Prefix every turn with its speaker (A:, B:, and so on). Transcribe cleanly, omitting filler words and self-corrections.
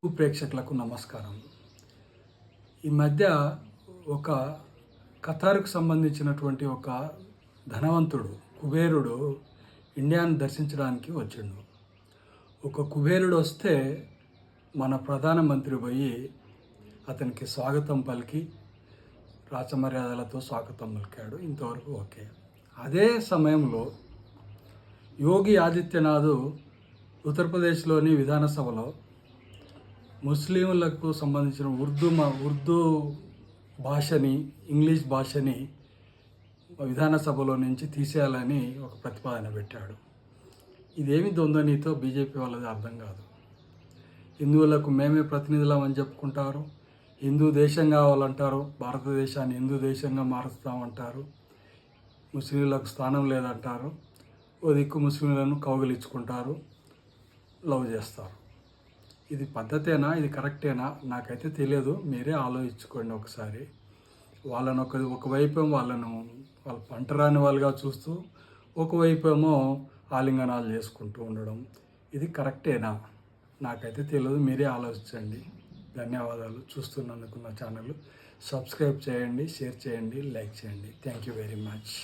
A: ప్రేక్షకులకు నమస్కారం. ఈ మధ్య ఒక ఖతార్కు సంబంధించినటువంటి ఒక ధనవంతుడు కుబేరుడు ఇండియాను దర్శించడానికి వచ్చిండు. ఒక కుబేరుడు వస్తే మన ప్రధానమంత్రి పోయి అతనికి స్వాగతం పలికి రాచమర్యాదలతో స్వాగతం పలికాడు. ఇంతవరకు ఓకే. అదే సమయంలో యోగి ఆదిత్యనాథ్ ఉత్తరప్రదేశ్లోని విధానసభలో ముస్లింలకు సంబంధించిన ఉర్దూ భాషని, ఇంగ్లీష్ భాషని విధానసభలో నుంచి తీసేయాలని ఒక ప్రతిపాదన పెట్టాడు. ఇదేమి ద్వంద్వనీతో బీజేపీ వాళ్ళది అర్థం కాదు. హిందువులకు మేమే ప్రతినిధులం అని చెప్పుకుంటారు, హిందూ దేశం కావాలంటారు, భారతదేశాన్ని హిందూ దేశంగా మారుస్తామంటారు, ముస్లింలకు స్థానం లేదంటారు, ఓ దిక్కు ముస్లింలను కౌగిలించుకుంటారు, లవ్ చేస్తారు. ఇది పద్ధతేనా? ఇది కరెక్టేనా? నాకైతే తెలియదు. మీరే ఆలోచించుకోండి ఒకసారి. వాళ్ళను ఒకవైపు వాళ్ళు పంటరాని వాళ్ళుగా చూస్తూ, ఒకవైపు ఏమో ఆలింగనాలు చేసుకుంటూ ఉండడం, ఇది కరెక్టేనా? నాకైతే తెలియదు. మీరే ఆలోచించండి. ధన్యవాదాలు. చూస్తున్నందుకు నా ఛానల్ సబ్స్క్రైబ్ చేయండి, షేర్ చేయండి, లైక్ చేయండి. Thank you very much.